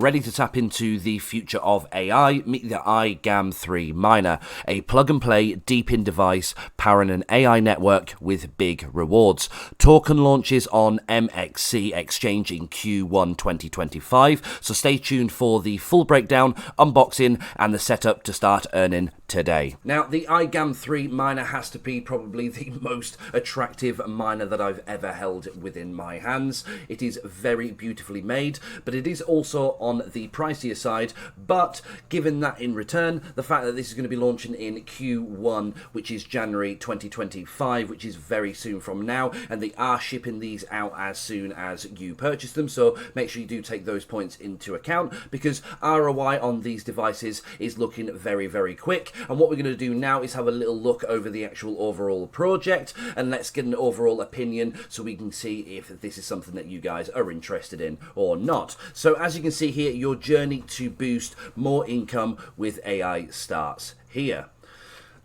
Ready to tap into the future of AI? Meet the iGAM3 miner, a plug-and-play DePIN device powering an AI network with big rewards. Token launches on MXC exchange in Q1 2025, so stay tuned for the full breakdown, unboxing, and the setup to start earning today. Now, the iGAM3 miner has to be probably the most attractive miner that I've ever held within my hands. It is very beautifully made, but it is also on the pricier side. But given that in return, the fact that this is going to be launching in Q1, which is January 2025, which is very soon from now, and they are shipping these out as soon as you purchase them, so make sure you do take those points into account, because ROI on these devices is looking very, very quick. And what we're going to do now is have a little look over the actual overall project, and let's get an overall opinion so we can see if this is something that you guys are interested in or not. So as you can see here, your journey to boost more income with AI starts here.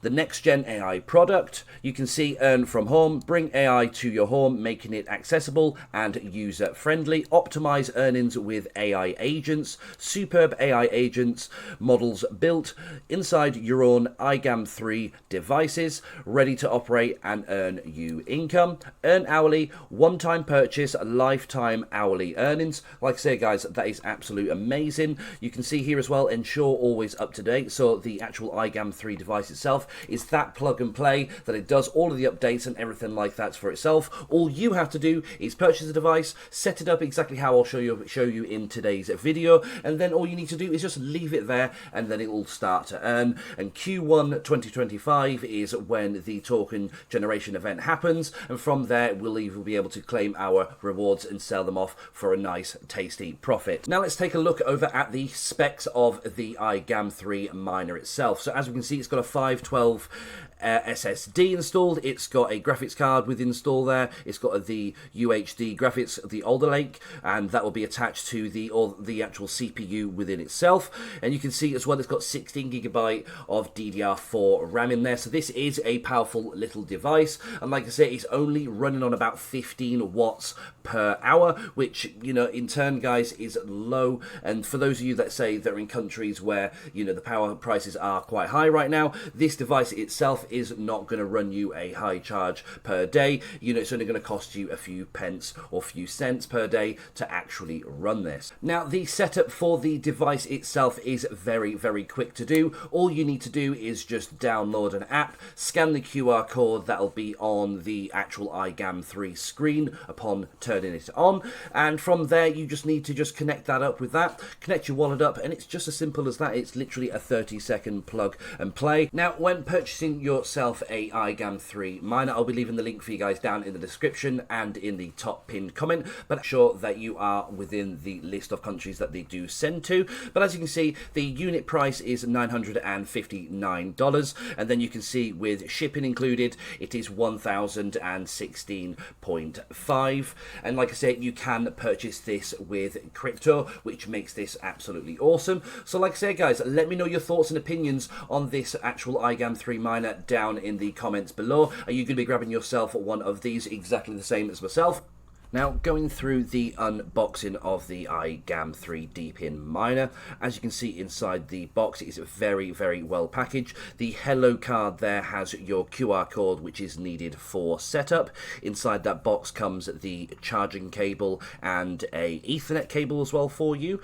The next-gen AI product, you can see earn from home, bring AI to your home, making it accessible and user-friendly, optimize earnings with AI agents, superb AI agents, models built inside your own iGAM3 devices, ready to operate and earn you income, earn hourly, one-time purchase, lifetime hourly earnings. Like I say, guys, that is absolutely amazing. You can see here as well, ensure always up to date. So the actual iGAM3 device itself is that plug and play that it does all of the updates and everything like that for itself. All you have to do is purchase a device, set it up exactly how I'll show you in today's video, and then all you need to do is just leave it there, and then it will start to earn. And Q1 2025 is when the token generation event happens, and from there we'll be able to claim our rewards and sell them off for a nice tasty profit. Now let's take a look over at the specs of the iGAM3 miner itself. So as we can see, it's got a 512 SSD installed. It's got a graphics card with install there. It's got the UHD graphics, the Alder Lake, and that will be attached to the actual CPU within itself. And you can see as well, it's got 16GB of DDR4 RAM in there. So this is a powerful little device. And like I say, it's only running on about 15 watts per hour, which, you know, in turn, guys, is low. And for those of you that say they're in countries where, you know, the power prices are quite high right now, this device itself is not going to run you a high charge per day. You know, it's only going to cost you a few pence or few cents per day to actually run this. Now, the setup for the device itself is very, very quick to do. All you need to do is just download an app, scan the QR code that'll be on the actual iGAM3 screen upon turning it on, and from there you just need to just connect that up with that, connect your wallet up, and it's just as simple as that. It's literally a 30-second plug and play. Now, when purchasing yourself a iGAM3 miner, I'll be leaving the link for you guys down in the description and in the top pinned comment, but make sure that you are within the list of countries that they do send to. But as you can see, the unit price is $959, and then you can see with shipping included, it is $1,016.5. And like I said, you can purchase this with crypto, which makes this absolutely awesome. So like I said, guys, let me know your thoughts and opinions on this actual iGAM3 miner down in the comments below. Are you going to be grabbing yourself one of these exactly the same as myself? Now, going through the unboxing of the iGAM3 DePIN miner, as you can see inside the box, it is very, very well packaged. The Hello card there has your QR code, which is needed for setup. Inside that box comes the charging cable and a Ethernet cable as well for you.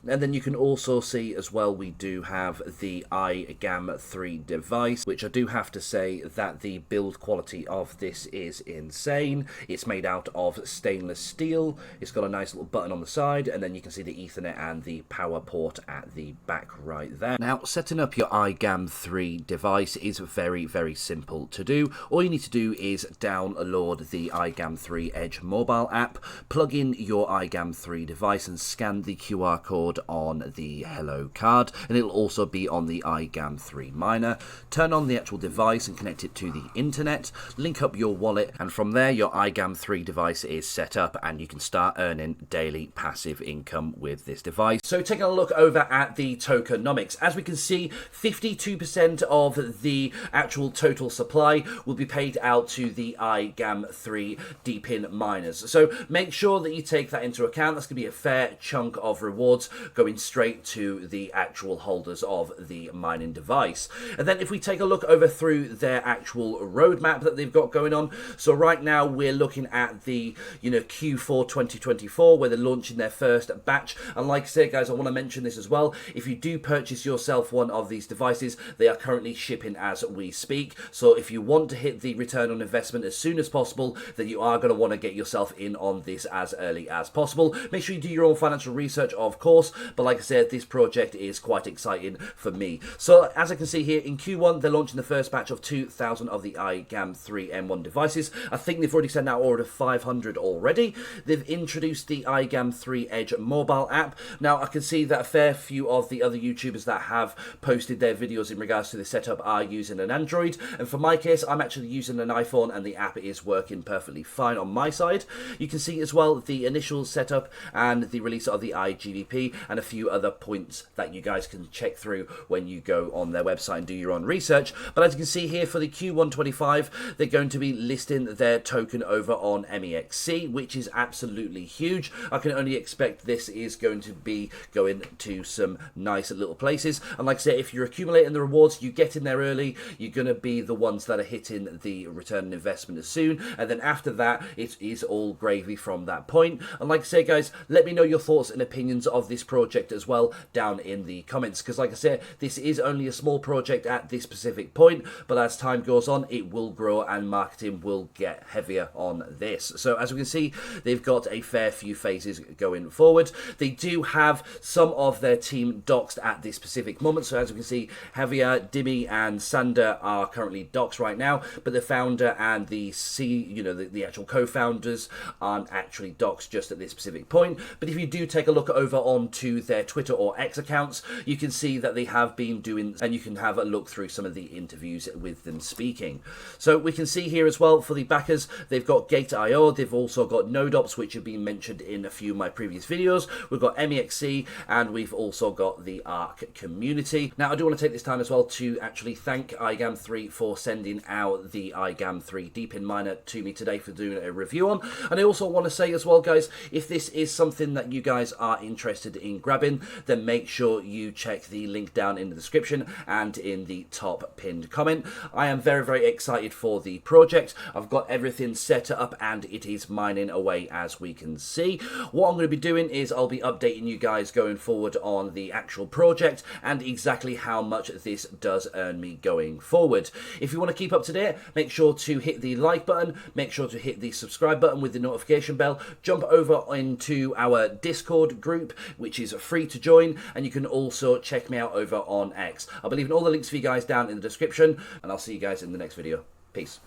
And then you can also see as well, we do have the iGAM3 device, which I do have to say that the build quality of this is insane. It's made out of stainless steel. It's got a nice little button on the side, and then you can see the Ethernet and the power port at the back right there. Now, setting up your iGAM3 device is very, very simple to do. All you need to do is download the iGAM3 Edge mobile app, plug in your iGAM3 device and scan the QR code on the Hello card, and it'll also be on the iGAM3 miner. Turn on the actual device and connect it to the internet, link up your wallet, and from there your iGAM3 device is set up and you can start earning daily passive income with this device. So taking a look over at the tokenomics, as we can see, 52% of the actual total supply will be paid out to the iGAM3 DePIN miners. So make sure that you take that into account. That's going to be a fair chunk of rewards going straight to the actual holders of the mining device. And then if we take a look over through their actual roadmap that they've got going on, so right now we're looking at the Q4 2024, where they're launching their first batch. And like I said, guys, I want to mention this as well. If you do purchase yourself one of these devices, they are currently shipping as we speak. So if you want to hit the return on investment as soon as possible, then you are going to want to get yourself in on this as early as possible. Make sure you do your own financial research, of course, but like I said, this project is quite exciting for me. So as I can see here, in Q1 they're launching the first batch of 2,000 of the iGAM3 M1 devices. I think they've already sent out order 500 already. They've introduced the iGAM3 Edge mobile app. Now I can see that a fair few of the other YouTubers that have posted their videos in regards to the setup are using an Android, and for my case I'm actually using an iPhone, and the app is working perfectly fine on my side. You can see as well the initial setup and the release of the iGDP and a few other points that you guys can check through when you go on their website and do your own research. But as you can see here, for the Q1 25, they're going to be listing their token over on MEXC, which is absolutely huge. I can only expect this is going to be going to some nice little places. And like I said, if you're accumulating the rewards, you get in there early, you're going to be the ones that are hitting the return on investment as soon. And then after that, it is all gravy from that point. And like I say, guys, let me know your thoughts and opinions of this project as well down in the comments, because like I said, this is only a small project at this specific point, but as time goes on, it will grow and marketing will get heavier on this. So as we can see, they've got a fair few phases going forward. They do have some of their team doxed at this specific moment. So as we can see, Javier, Dimi and Sander are currently doxed right now, but the founder and the the actual co-founders aren't actually doxed just at this specific point. But if you do take a look over onto their Twitter or X accounts, you can see that they have been doing, and you can have a look through some of the interviews with them speaking. So we can see here as well for the backers, they've got Gate.io, they've also got NodeOps, which have been mentioned in a few of my previous videos. We've got MEXC, and we've also got the ARC community. Now I do want to take this time as well to actually thank iGAM3 for sending out the iGAM3 DePIN miner to me today for doing a review on. And I also want to say as well, guys, if this is something that you guys are interested in grabbing, then make sure you check the link down in the description and in the top pinned comment. I am very, very excited for the project. I've got everything set up and it is mining away as we can see. What I'm going to be doing is I'll be updating you guys going forward on the actual project and exactly how much this does earn me going forward. If you want to keep up to date, make sure to hit the like button, make sure to hit the subscribe button with the notification bell, jump over into our Discord group, which is free to join, and you can also check me out over on X. I'll be leaving all the links for you guys down in the description, and I'll see you guys in the next video. Peace.